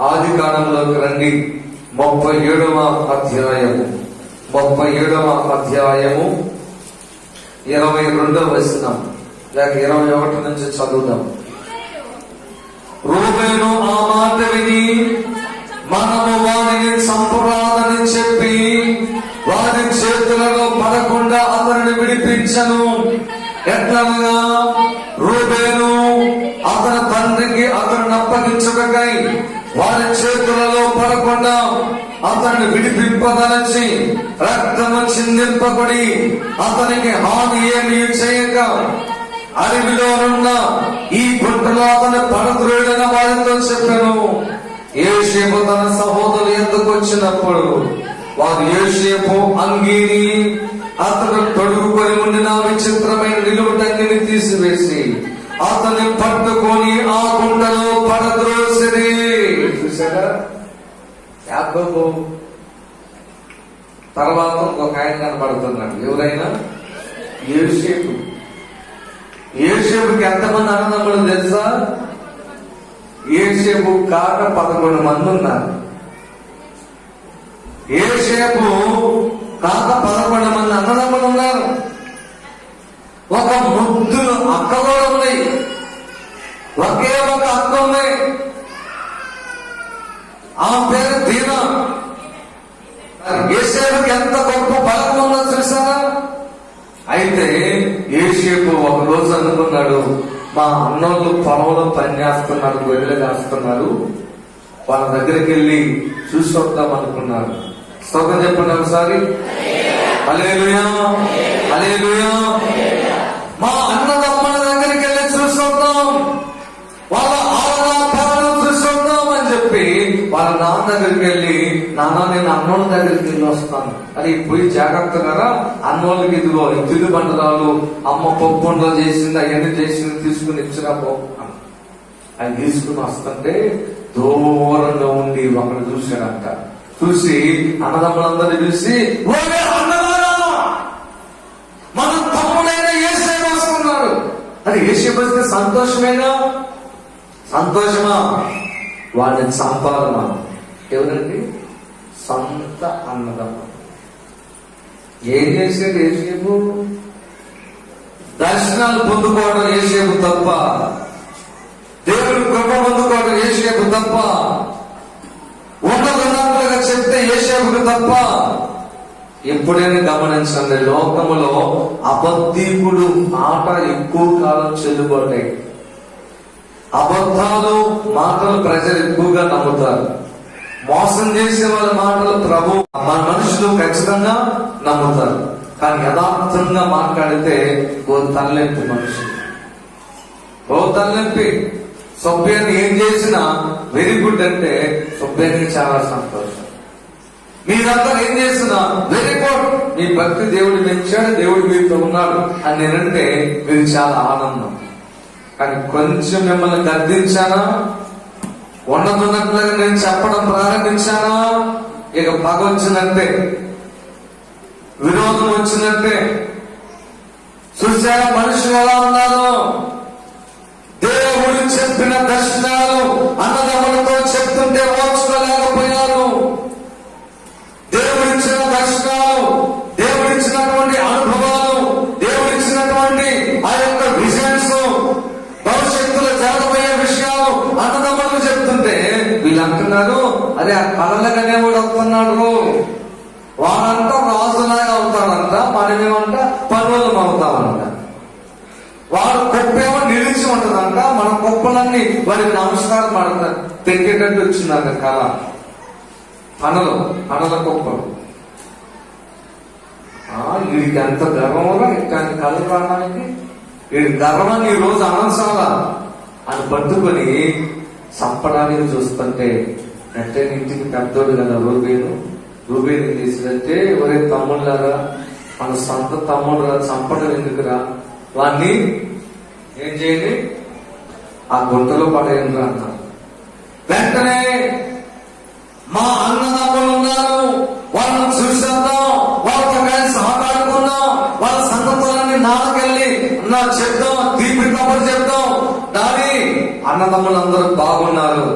ఆదికాండంలోకి రండి. 37వ అధ్యాయము 22వ వచనం లేక 21 నుంచి చదువుదాం. రూబేను ఆ మాట విని, మనము వారిని చంపరాదని చెప్పి వారి చేతులలో పడకుండా అతనిని విడిపించను. ఎట్లనగా రూబేను అతని తండ్రికి అతనిని అప్పగించుటకై వారి చేతులలో పడకుండా అతన్ని విడిపింపదలచి రక్తము చిందింపబడి అతనికి హాని ఏమీ చేయక అడవిలో ఉన్న ఈ గుంటలో అతని పడద్రోయుడైన వారితో చెప్పాను. యోసేపు తన సహోదరులు ఎందుకు వచ్చినప్పుడు వారు యోసేపు అంగీని అతను తొడుగుకొని ఉండిన విచిత్రమైన నిలువుటంగిని తీసివేసి అతన్ని పట్టుకొని ఆ గుంటలో పడద్రోసిరి. చూసారా, యాకోబు తర్వాత ఒక ఆయన కనబడుతున్నాడు. ఎవరైనా యోసేపుకి ఎంతమంది అన్నదమ్ములు తెలుసా? యోసేపు కాక 11 మంది ఉన్నారు. యోసేపు కాక 11 మంది అన్నదమ్ములు ఉన్నారు. ఒక ముద్దులు అక్క కూడా ఉన్నాయి. ఒకే ఒక అక్క ఉంది. ఆ పేరు దీనా. యోసేపుకి ఎంత గొప్ప బలం ఉందో చూసారా? అయితే యోసేపు ఒక రోజు అనుకున్నాడు, మా అన్నోళ్ళు పొలంలో పని చేస్తున్నారు, గొర్రెలు కాస్తున్నారు, వాళ్ళ దగ్గరికి వెళ్ళి చూసి వద్దాం అనుకున్నారు. స్తోత్రం చెప్పండి ఒకసారి. హల్లెలూయా, హల్లెలూయా. మా అన్నదమ్మల దగ్గరికి వెళ్ళి చూసి వద్దాం, వాళ్ళ ఆరాధన చూసి వద్దాం అని చెప్పి వాళ్ళ నాన్న దగ్గరికి వెళ్ళి, నాన్న నేను అన్నోళ్ళ దగ్గరికి వెళ్ళి వస్తాను అని పోయి జాగ్రత్తగా అన్నోళ్ళకి ఇదిగో తిరు బండరాలు అమ్మ పప్పు ఉండలు చేసింది అవన్నీ చేసింది తీసుకుని ఇచ్చినా పో అని తీసుకుని వస్తుంటే దూరంగా ఉండి ఒకడు చూశాడంట. చూసి అన్నదమ్ములందరినీ పిలిచి, మన తమ్ముడైన యోసేపు వస్తున్నాడు. అది యోసేపు వస్తే సంతోషమేనా? సంతోషమా? వాడిని చంపాలమా? ఎవరండి? సొంత అన్నదమ్మ. ఏం చేసేది యోసేపు? దర్శనాలు పొందుకోవడం యోసేపు తప్ప, దేవుడు కృప పొందుకోవడం యోసేపు తప్ప, ఉన్నతులుగా చెప్తే యోసేపుకు తప్ప. ఎప్పుడైనా గమనించండి, లోకములో అబద్ధీకుడు మాట ఎక్కువ కాలం చెల్లుబాటాయి. అబద్ధాలు మాటలు ప్రజలు ఎక్కువగా నమ్ముతారు. మోసం చేసే వాళ్ళ మాటలు మన మనుషులు ఖచ్చితంగా నమ్ముతారు. కానీ యథార్థంగా మాట్లాడితే ఓ తలనొప్పి మనుషులు, ఓ తలనొప్పి. సభ్యాన్ని ఏం చేసినా వెరీ గుడ్ అంటే సభ్యానికి చాలా సంతోషం. మీరంతా ఏం చేసినా వెరీ గుడ్, మీ భక్తి దేవుడు పెంచాడు, దేవుడు మీతో ఉన్నాడు అని నేనంటే మీకు చాలా ఆనందం. కానీ కొంచెం మిమ్మల్ని గద్దించానా, ఉన్నతున్నట్లుగా నేను చెప్పడం ప్రారంభించానా, ఇక పగ వచ్చినట్టే, విరోధం వచ్చినట్టే. చూసారా మనుషులు ఎలా ఉన్నారు? దేవుడు చెప్పిన దర్శనాలు అన్నదమ్ములతో చెప్తుంటే ఓర్చుకోలేకపోయారు. దేవుడిచ్చిన దర్శనాలు, దేవుడిచ్చినటువంటి అనుభవాలు, దేవుడిచ్చినటువంటి ఆ యొక్క విజన్స్, భవిష్యత్తులో జరగబోయే విషయాలు అన్నదమ్ములకు చెప్తుంటే వీళ్ళు అంటున్నారు, అదే ఆ కళలకనే కూడా వస్తున్నాడు, వాడంతా రాజులాగా అవుతాడంట, మనమేమంట పనులు అవుతామంట. వాడు కుప్పేమో నిలిచి ఉంటుందంట, మన కుప్పలన్నీ వారికి నమస్కారం పడతారు పెట్టేటట్టు వచ్చిందంట కళ. పనుల కుప్పలు. వీడికి ఎంత గర్వంలో ఇట్లాంటి కళలు రావడానికి, వీడి గర్వాన్ని ఈ రోజు అనవసరాలా అని పట్టుకొని చంపడానికి చూస్తుంటే అంటే ఇంటికి పెద్దోడు కదా రూబేను ఏం చేసిందంటే, ఒరే తమ్ముళ్ళరా, మన సొంత తమ్ముడు రా, చంపడం ఎందుకురా, వాడిని ఏం చేయండి, ఆ గుంటలో పడేయండి రా అన్నారు. వెంటనే మా అన్నదమ్ములు ఉన్నారు, వాళ్ళని చూసేద్దాం, వాళ్ళతో కలిసి ఆటాడుకుందాం, వాళ్ళ సంగతులన్నీ నాకెళ్ళి నా చెప్దాం, తీపి కబుర్లు చెప్దాం, డాడీ అన్నదమ్ములందరూ బాగున్నారు,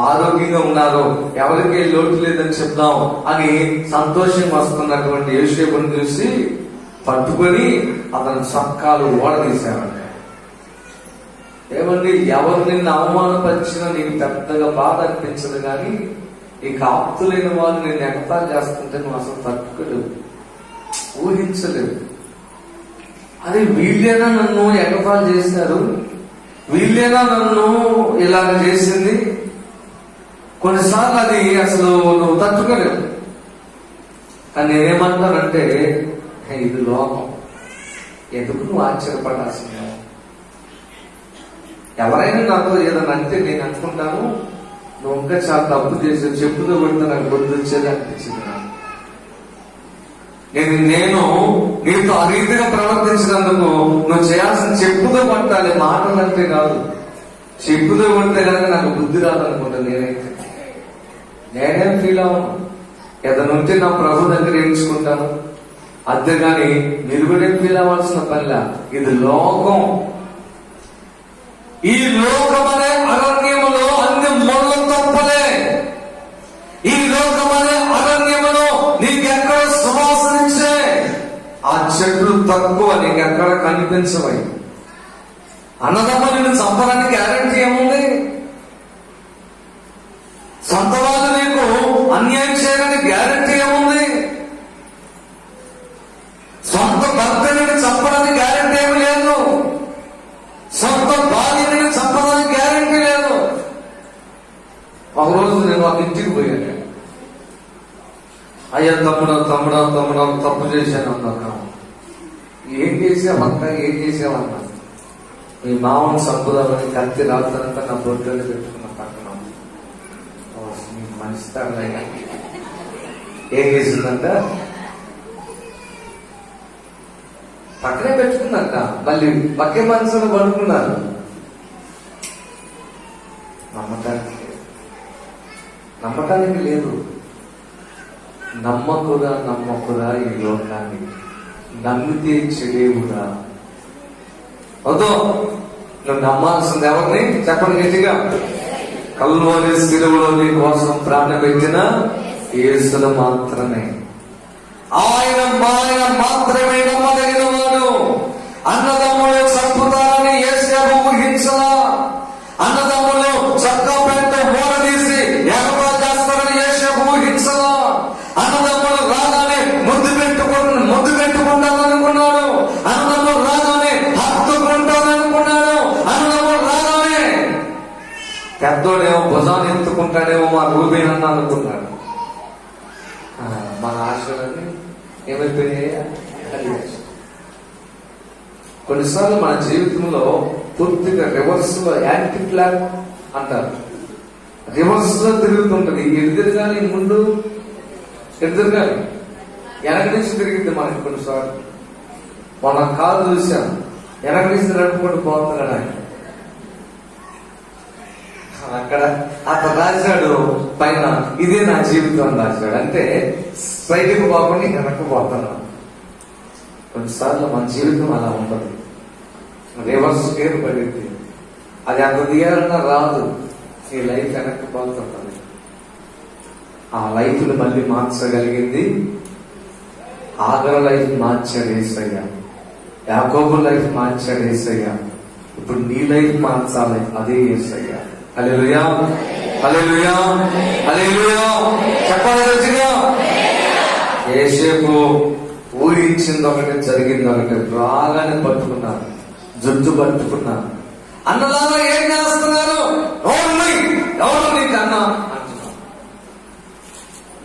ఆరోగ్యంగా ఉన్నారు, ఎవరికి లోటు లేదని చెప్దాం అని సంతోషంగా వస్తున్నటువంటి యోసేపుని చూసి పట్టుకొని అతని చొక్కాలు ఓడదీశారంట. ఏమండి, ఎవరు నిన్ను అవమానపరిచినా నీకు పెద్దగా బాధ అనిపించదు, కానీ నీకు ఆప్తులైన వాళ్ళు నేను ఎగతాళి చేస్తుంటే నువ్వు అసలు తట్టుకోలేవు, ఊహించలేవు. అదే వీళ్ళేనా నన్ను ఎగతాళి చేశారు, వీళ్ళేనా నన్ను ఇలాగ చేసింది. కొన్నిసార్లు అది అసలు నువ్వు తట్టుకోలేవు. కానీ నేనేమంటానంటే, ఇది లోకం, ఎందుకు నువ్వు ఆశ్చర్యపడాల్సిందే. ఎవరైనా నాతో ఏదైనా అంటే నేను అనుకుంటాను, నువ్వు ఇంకా చాలా తప్పు చేసావు, చెప్పుతో పెడితే నాకు గుర్తు వచ్చేది అనిపించింది. నేను నీతో ఆ రీతిగా ప్రవర్తించినందుకు నువ్వు చేయాల్సిన చెప్పుతో పట్టాలి, మాటలంటే కాదు. చెప్పుతో పడితే కనుక నాకు బుద్ధి రాదనుకుంటా. నేనేం ఫీల్ అవ్వను, ఏదైనా ఉంటే నా ప్రభు దగ్గర ఎంచుకుంటాను, అంతేగాని మీరు కూడా ఏం ఫీల్ అవ్వాల్సిన పనిలా. ఇది లోకం. ఈ లోకమనే అరణ్యములో అన్ని ముళ్ళ తప్పలే. ఈ లోకమనే అరణ్యములో నీకెక్కడ సువాసనించే ఆ చెట్లు తక్కువ, నీకెక్కడ కనిపించవై. అన్నదమ్ములను చంపడానికి గ్యారెంటీ ఏముంది? సొంత వాళ్ళు నీకు అన్యాయం చేయడానికి గ్యారెంటీ ఏముంది? సొంత భర్తని చంపడానికి గ్యారెంటీ ఏమి లేదు, సొంత భార్యని చంపడానికి గ్యారెంటీ లేదు. ఒకరోజు నేను ఒక ఇంటికి పోయాను. అయ్యా తమ్ముడు తప్పు చేశాను అన్నా. ఏం చేసావక్క, ఏం చేసావన్నా? మీ మామను చంపుదామని కత్తి రాత్రంతా నా బొడ్డులో పెట్టుకున్న పక్కన. మనిషి ఏం చేసిందంట, పక్కనే పెట్టుకుందంట. మళ్ళీ పక్కే మనసులో పడుకున్నారు. నమ్మటానికి లేదు. నమ్మకురా ఈ లోకాన్ని, నమ్మితే చెడేవురా. వద్దు, నువ్వు నమ్మాల్సింది ఎవరిని చెప్పండి గట్టిగా. కల్వరి శిలువలో నీ కోసం ప్రాణం పెట్టిన యేసును మాత్రమే. ఆయన మాత్రమే నమ్మదగిన వాడు. అన్నదమ్ములు చంపుతారని యేసేపు ఊహించలా. అన్నదమ్ములు చక్క పెంట ఓడదీసి ఎగతా చేస్తారని యేసేపు ఊహించలా. అన్నదమ్ములు రాగానే ముద్దు పెట్టుకుంటాననుకున్నాడు. అన్నదమ్ములు రాగానే హత్తుకుంటాననుకున్నాడు. అన్నదమ్ములు రాగానే పెద్దోడేమో భుజాన్ని ఎత్తుకుంటాడేమో మా రూబేన్ అన్న అనుకున్నాడు. మన ఆశలన్నీ ఏమైపోయాయి? కొన్నిసార్లు మన జీవితంలో పూర్తిగా రివర్స్ లో, యాంటీ ఫ్లాగ్ అంటారు, రివర్స్ లో తిరుగుతుంటది. ఎదురుగాని ముందు, ఎదురుగాని వెనక నుంచి తిరిగింది మనకి. కొన్నిసార్లు మన కారు చూసాం, వెనక నుంచి నడుపుకుంటూ పోతున్నాడు ఆయన. అక్కడ అతను రాశాడు పైన, ఇదే నా జీవితం అని రాశాడు. అంటే స్ట్రైట్ కు పోకుండా వెనక్కి పోతున్నాను. కొన్నిసార్లు మన జీవితం అలా ఉంటుంది, రివర్స్ గేర్ పడింది. అది అంత తీయాలన్నా రాదు, ఈ లైఫ్ వెనక్కి పోతుంటుంది. ఆ లైఫ్ ను మళ్ళీ మార్చగలిగింది ఆగర్ లైఫ్ మార్చాడు యేసయ్య. యాకోబు లైఫ్ మార్చాడు యేసయ్య. ఇప్పుడు నీ లైఫ్ మార్చాలి, అదే యేసయ్య. హల్లెలూయా, హల్లెలూయా, హల్లెలూయా. చెప్పాలి గట్టిగా. యేసేపు ఊహించింది ఒకటి, జరిగింది ఒకటి. రాగానే పట్టుకున్నారు, జుట్టు పట్టుకున్నారు. అన్నలాగా ఏం చేస్తున్నారు? ఎవరు నీకన్నా అంటున్నారు.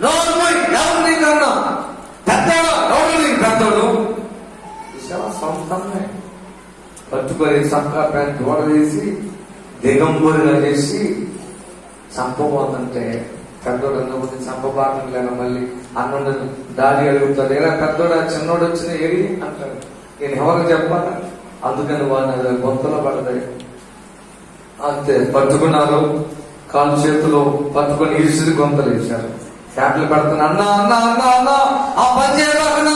ఎవరు నీకన్నా పెద్దోడు? ఎవరు నీకు పెద్దోడు? సొంతంగా పట్టుకొని చక్కా ప్యాంట్ గోడ వేసి దిగంబరిగా చేసి చంపబోతుంటే పెద్దోడు అన్నప్పుడు చంపబాటం లేక మళ్ళీ అన్నుండ దాడి అడుగుతాడు. ఏడా పెద్దోడు, చిన్నోడు వచ్చిన ఏడి అంటాడు. నేను ఎవరికి చెప్పాలా? అందుకని వాళ్ళు గొంతులో పడతాయి. అంతే, పట్టుకున్నారు, కాలు చేతులు పట్టుకొని ఇరిసిరి గొంతలు వేశారు. ఫ్యాట్లు పెడుతున్నా, అన్నా అన్నా అన్నా అన్నా ఆ పని చేయబాకన్నా,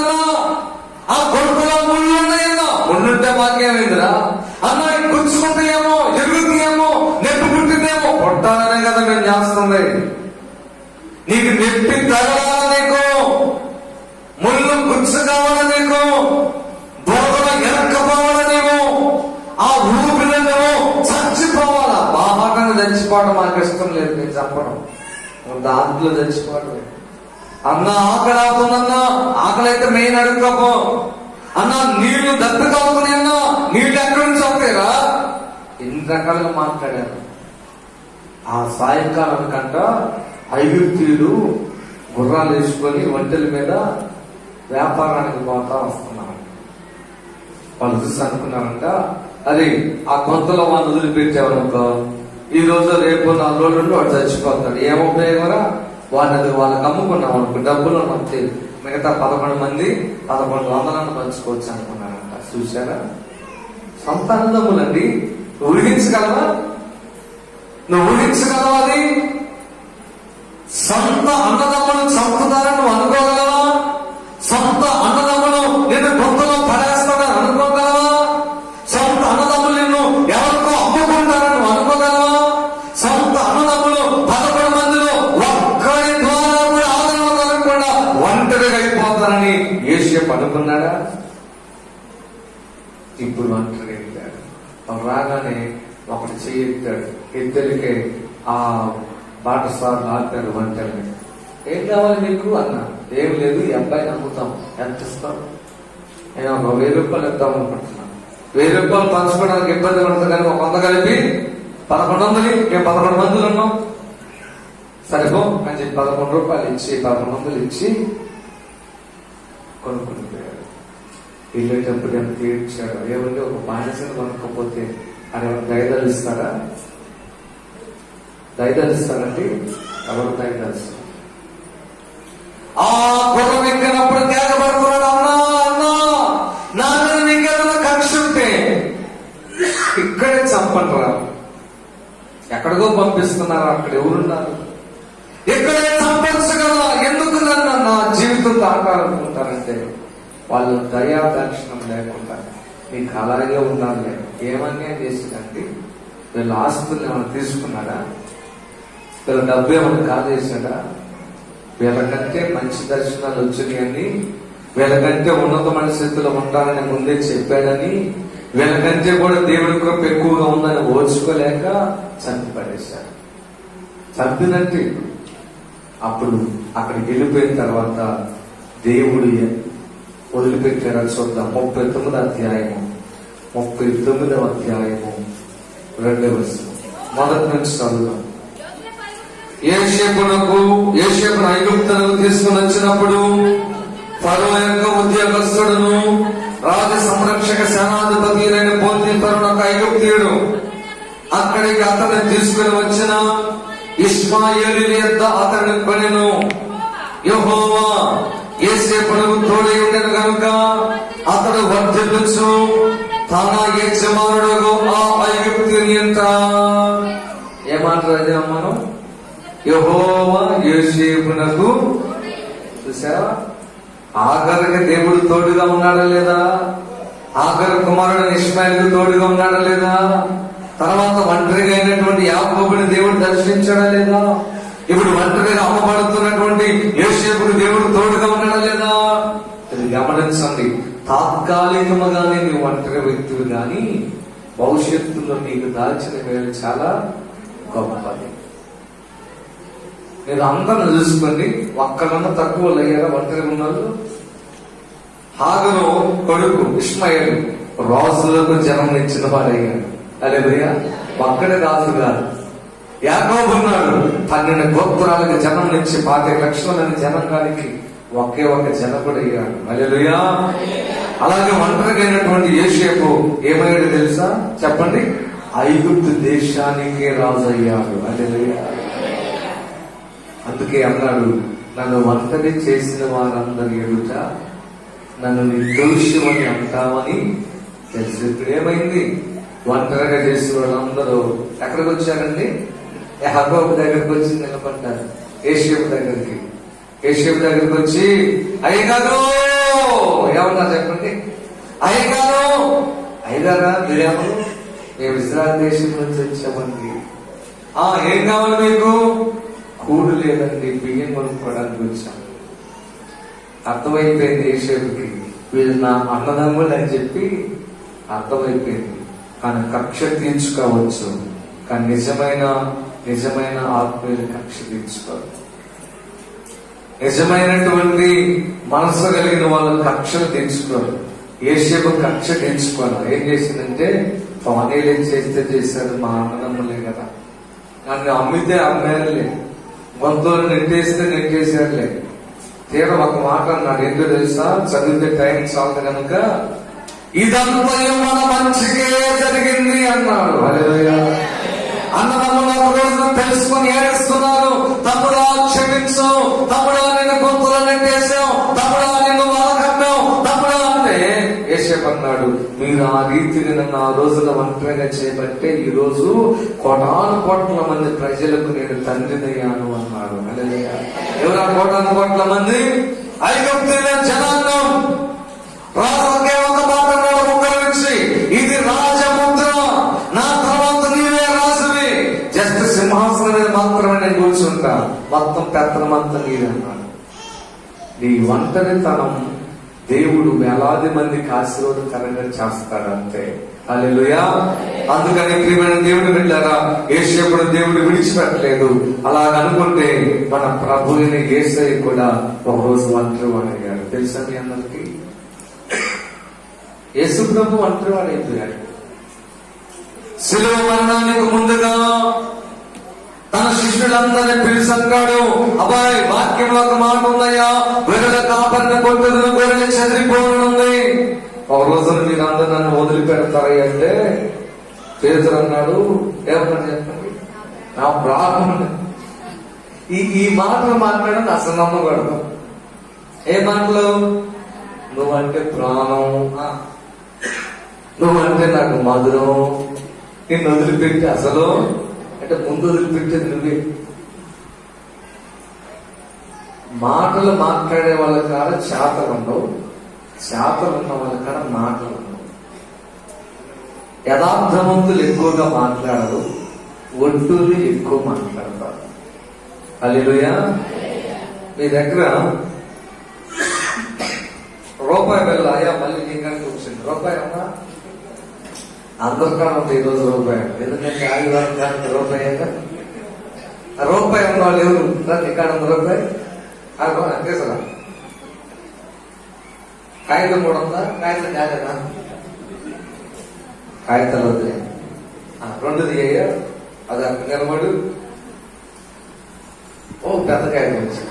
ఆ కొడుకులో ముళ్ళు ఉన్నాయన్నా. ముళ్ళుంటే మాకేమైందిరా అన్నా, గుచ్చుకుంటాయేమో, ఎరుగుతుంది చేస్తుంది. నీకు నెప్పి తగలాల, నీకు ముళ్ళు గుచ్చు కావాల, నీకు దూరం ఎనక్కపోవాల, నీవు ఆ ఊపిరి నువ్వు చచ్చిపోవాలా. బాగా చచ్చిపోవడం మాకు ఇష్టం లేదు. నేను చెప్పడం దాంట్లో చచ్చిపోవడం. అన్న ఆకలి అవుతుందన్నా, ఆకలి అయితే మెయిన్ అడుక్కోపో అన్నా. నీళ్లు దత్తకవుతున్నాయి అన్నా, నీళ్లు ఎక్కడి నుంచి అవుతాయిరా? ఎన్ని రకాలుగా మాట్లాడారు. ఆ సాయంకాలం కంట ఐగుప్తీయులు గుర్రాలు వేసుకొని ఒంటెల మీద వ్యాపారానికి పోతా వస్తున్నారు. వాళ్ళు చూసి అనుకున్నారంట, అది ఆ కొంతలో వాళ్ళు వదిలిపెట్టామనుకో, ఈ రోజు రేపు 4 రోజులు వాడు చచ్చిపోతాడు. ఏం ఉపయోగరా? వాళ్ళకి అమ్ముకున్నాం అనుకో, డబ్బులు వస్తే మిగతా 11 మంది 1100 పంచుకోవచ్చు అనుకున్నారంట. చూసారా? సొంత అన్నదమ్ములండి. ఊహించగలవా? నువ్వు ఊహించగలవా? అది సొంత అన్నదమ్ములు చంపుతారని నువ్వు అనుకోగలవా? సొంత అన్నదమ్ములు నిన్ను గొంతులో పడేస్తాడని అనుకోగలవా? సొంత అన్నదమ్ములు నిన్ను ఎవరికో అమ్ముకుంటారని నువ్వు అనుకోగలవా? సొంత అన్నదమ్ములు 11 మందిలో ఒక్కడి ద్వారా కూడా ఆదరణ కలగకుండా ఒంటరిగా అయిపోతారని యోసేపు అనుకున్నాడా? ఇప్పుడు ఒంటరిగా వెళ్ళాడు. రాగానే ఒకటి చేయెత్తాడు. ఇద్దరికే ఆ బాటసార్లు ఆపారు ఒంటరిని. ఏం కావాలి మీకు అన్నా? ఏం లేదు, ఈ అబ్బాయిని అమ్ముతాం. ఎంత ఇస్తాం? నేను ఒక 1000 రూపాయలు ఇద్దాం అనుకుంటున్నాను. 1000 రూపాయలు పంచుకోవడానికి ఇబ్బంది పడుతుంది కానీ ఒక 100 కలిపి 1100. మేము 11 మందులు ఉన్నాం, సరిపో అని చెప్పి 11 రూపాయలు ఇచ్చి 1100 ఇచ్చి కొనుక్కుని పోయాడు. వెళ్ళేటప్పుడు ఎంత ఏడ్చాడు. ఏమంటే ఒక బానిసను కొనుక్కపోతే అని దయదలు ఇస్తారా? దయదలు ఇస్తారండి? ఎవరు దయదలు? ఆ గుర్రం ఎక్కినప్పుడు కేకబడుతున్నాడు, అన్నా అన్నా నా మీద నీకేదైనా కక్ష ఉంటే ఇక్కడే చంపండిరా. ఎక్కడికో పంపిస్తున్నారు, అక్కడ ఎవరున్నారు? ఇక్కడే చంపచ్చు కదా. ఎందుకు నన్ను నా జీవితంతో ఆటాడుకుంటారంటే వాళ్ళు దయా దక్షిణం లేకుండా నీకు అలాగే ఉండాలి. ఏమన్యాయం చేసిందంటే వీళ్ళ ఆస్తులు ఏమైనా తీసుకున్నాడా? వీళ్ళ డబ్బు ఏమైనా కాజేశాడా? వీళ్ళకంటే మంచి దర్శనాలు వచ్చినాయని, వీళ్ళకంటే ఉన్నతమైన స్థితిలో ఉంటానని ముందే చెప్పాడని, వీళ్ళకంటే కూడా దేవుడి కృప ఎక్కువగా ఉందని ఓర్చుకోలేక చంపి పడేశాడు. చంపినట్టు అప్పుడు అక్కడికి వెళ్ళిపోయిన తర్వాత దేవుడు వదిలిపెట్టారా చూద్దాం. 39వ అధ్యాయము 2వ వచనం మొదటి నుంచి చదువుదాం. యోసేపును ఐగుప్తునకు తీసుకుని వచ్చినప్పుడు ఫరో యొక్క ఉద్యోగస్తుడును రాజ సంరక్షక సేనాధిపతి అయిన పోతీఫరు ఒక ఐగుప్తీయుడు అక్కడికి అతన్ని తీసుకుని వచ్చిన ఇష్మాయేలు యొద్ద అతడిని కొనెను. యెహోవా యోసేపునకు తోడై ఉండెను గనుక అతడు వర్ధిల్లుచు తన యజమానుడు ఆ ఐగుప్తుని ఎంత ఏమంటారు? మనం యెహోవా యోసేపునకు, చూసావా? ఆగరుకి దేవుడు తోడుగా ఉన్నాడా లేదా? ఆగరు కుమారుడు ఇష్మాయేలుకు తోడుగా ఉన్నాడా లేదా? తర్వాత ఒంటరిగా అయినటువంటి యాకోబుని దేవుడు దర్శించాడా లేదా? ఇప్పుడు ఒంటరిగా అమ్మబడుతున్నటువంటి యోసేపుకు దేవుడు తోడుగా ఉన్నాడా లేదా? ఇది గమనించండి. తాత్కాలికముగానే నీవు ఒంటరి వ్యక్తులు కానీ భవిష్యత్తులో నీకు దాల్చిన వేలు చాలా గొప్పది. మీరు అందరిని చూసుకోండి, ఒక్కలన్నా తక్కువ అయ్యారా ఒంటరి ఉన్నారు? హాగరు కొడుకు ఇష్మాయేలు రాజులకు జన్మనిచ్చిన వాడయ్యాడు. హల్లెలూయా. ఒక్కడే రాజు కాదు. యాకోబు ఉన్నాడు, 12 గోత్రాలకు జన్మనిచ్చి 25 లక్షల జనానికి ఒకే ఒక జనకుడు అయ్యాడు. హల్లెలూయా. అలాగే ఒంటరిగైనటువంటి యోసేపు ఏమయ్యాడు తెలుసా? చెప్పండి. ఐగుప్తు దేశానికే రాజు అయ్యాడు. హల్లెలూయా. అందుకే అన్నాడు, నన్ను ఒంటరి చేసిన వారందరి ఎదుట నన్ను నిర్దోషమని అంటామని తెలుసు. ఇప్పుడు ఏమైంది? ఒంటరిగా చేసిన వాళ్ళందరూ ఎక్కడికి వచ్చారండి? యాకోబు దగ్గరికి వచ్చి నిలబడ్డారు. యోసేపు దగ్గరికి వచ్చి, అయ్యగారు ఏమన్నా చెప్పండి. అయ్యగారా మీరేమో మేము ఇజ్రాయెల్ దేశం నుంచి వచ్చామండి. ఏం కావాలి మీకు? కూడు లేదండి, బియ్యం కొనుక్కోవడానికి వచ్చాను. అర్థమైపోయింది యోసేపుకి, వీళ్ళు నా అన్నదమ్ములు అని చెప్పి అర్థమైపోయింది. కానీ కక్ష తీర్చుకోవచ్చు, కానీ నిజమైన ఆత్మీయులు కక్ష తీర్చుకోరు. నిజమైనటువంటి మనసు కలిగిన వాళ్ళు కక్షలు తీర్చుకోరు. యోసేపు కక్ష తీర్చుకోవాలి. ఏం చేసిందంటే, పానీలు ఏం చేశారు, మా అన్నదమ్ములే కదా, నన్ను అమ్మితే అమ్మారులే, మొత్తం నెట్టేశారులే. తీరా ఒక మాట అన్నాడు, ఏంటో తెలుసా? చదివితే టైం చాలదు కనుక, ఇదంతా మన మంచికే జరిగింది అన్నాడు. హల్లెలూయా. అన్నదమ్ములు ఒక రోజున తెలుసుకొని ఏడుస్తున్నారు. తమ్ముడా క్షమించు, తమ్ముడా నిన్ను గొంతులో నెట్టేసాం, తమ్ముడా నిన్ను వాడకమ్మాం, తమ్ముడా అంటే యోసేపు అన్నాడు, మీరు ఆ రీతిని నన్ను ఆ రోజున ఒంటరిగా చేయబట్టే ఈ రోజు కోటాను మంది ప్రజలకు నేను తండ్రినయ్యాను అన్నాడు. హల్లెలూయా. ఎవరు ఆ కోటాను మంది? ఐగుప్తీయుల జనాంగం. రాజుకే ఒక మాట ముద్రించి, ఇది రాజముద్ర, నా తర్వాత నీవే రాజువి, జస్ట్ సింహాసనం మీద మాత్రమే నేను కూర్చుంటా, మొత్తం పెత్తనమంతా నీవే అన్నాడు. నీ ఒంటరితనం దేవుడు వేలాది మందికి ఆశీర్వాదకరంగా చేస్తాడంతే. హల్లెలూయా. అందుకని ప్రియమైన దేవుడు బిడ్డలారా, యోసేపును దేవుడు విడిచిపెట్టలేదు. అలాగనుకుంటే మన ప్రభువుని యేసయ్య కూడా ఒకరోజు ఒంటరి వాడయ్యాడు. తెలుసా మీ అందరికీ? యేసు ప్రభు ఒంటరి వాడైపోయాడు. శిలువ మరణానికి ముందుగా తన శిష్యులందరినీ పిలిచి అన్నాడు, అబ్బాయి వాక్యంలో ఒక మాట ఉందయ్యా, గొర్రెల కాపరిని కొట్టుకుని గొర్రెలు చెదిరిపోనుంది, ఒక రోజున మీరందరూ నన్ను వదిలిపెడతారు అంటే పేతురు అన్నాడు, ఏమన్నా చెప్పండి, నా ప్రాణం. ఈ మాటలు మాట్లాడని అసలు నమ్మకూడదు. ఏ మాటలు? నువ్వంటే ప్రాణం, నువ్వంటే నాకు మధురం, నిన్ను వదిలిపెట్టి అసలు అంటే ముందు వదిలిపెట్టేది నువ్వే. మాటలు మాట్లాడే వాళ్ళ కాడ చేతలు ఉండవు, చేతలు ఉన్న వాళ్ళ కాడ మాటలు ఉండవు. యథార్థవంతులు ఎక్కువగా మాట్లాడరు, ఒడ్డులు ఎక్కువ మాట్లాడతారు. హల్లెలూయా. మీ దగ్గర రూపాయి బిళ్ళ, అయ్యా మళ్ళీ నీకంటే వచ్చింది రూపాయి అన్నా, అందరికన్నా ఉంది ఈరోజు రూపాయి, ఎందుకంటే ఆదివారం కానీ రూపాయి రూపాయి ఉన్న వాళ్ళు ఎవరు ఇక్కడ ఉంది రూపాయి అంతేసరా. కాగితం కూడా ఉందా? కాగితం కాలేదా? కాగితాలు వద్దు, రెండుది అయ్యా, అది అక్కడ నిలబడు. ఓ పెద్ద కాగితం వచ్చి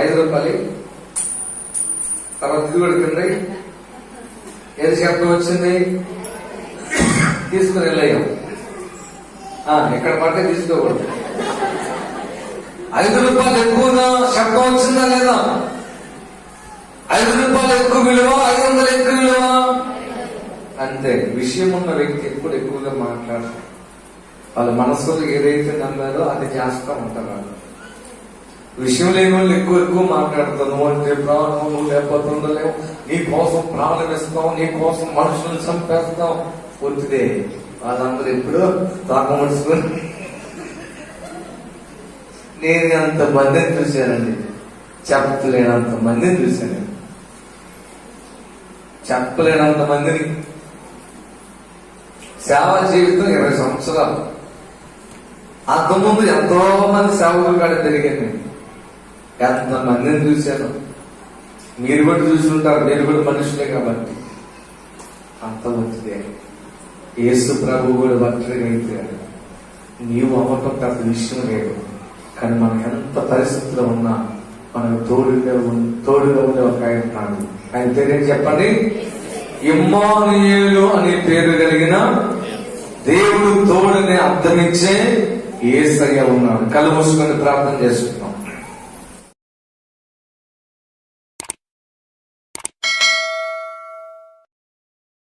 5 రూపాయలు. తర్వాత ఇది కూడా కింద ఏది శబ్దం వచ్చింది, తీసుకుని వెళ్ళాం. ఎక్కడ పడితే తీసుకోకూడదు. 5 రూపాయలు ఎక్కువగా శబ్దం వచ్చిందా లేదా? 5 రూపాయలు ఎక్కువ విలువ, 500 ఎక్కువ విలువ. అంతే. విషయం ఉన్న వ్యక్తి ఎప్పుడు ఎక్కువగా మాట్లాడతారు. వాళ్ళ మనసులో ఏదైతే నమ్మారో అది చేస్తూ ఉంటారు. విషయం లేని వాళ్ళు ఎక్కువ మాట్లాడతావు. నువ్వు అంటే ప్రాణం, నువ్వు లేకపోతే ఉండలేవు, నీ కోసం ప్రాణం ఇస్తావు, నీ కోసం మనుషులను చంపేస్తావు. పూర్తిదే. వాళ్ళందరూ ఎప్పుడు తాకముడుచుకుని నేను అంత మందిని చూశానండి, చెప్పలేనంత మందిని చూశాను, చెప్పలేనంత మందిని. సేవా జీవితం 20 సంవత్సరాలు. అంతకుముందు ఎంతో మంది సేవకులు కాడ తిరిగాను, ఎంతమందిని చూశాను. మీరు కూడా చూసుంటారు, మీరు కూడా మనుషులే కాబట్టి. అంత మంచిదే. యేసు ప్రభు కూడా ఒంటరిగా అయిపోయాడు. నీవు అవ్వటం పెద్ద విషయం లేదు, కానీ మనకు ఎంత పరిస్థితిలో ఉన్నా మనకు తోడుగా ఉండే ఒక ఆయన ఉన్నాడు. ఆయన పేరేం చెప్పండి? ఇమ్మానుయేలు అనే పేరు కలిగిన దేవుడు తోడుని అర్థమించే యేసయ్య ఉన్నాడు. కళ్ళు మూసుకొని ప్రార్థన చేసుకుంటాం.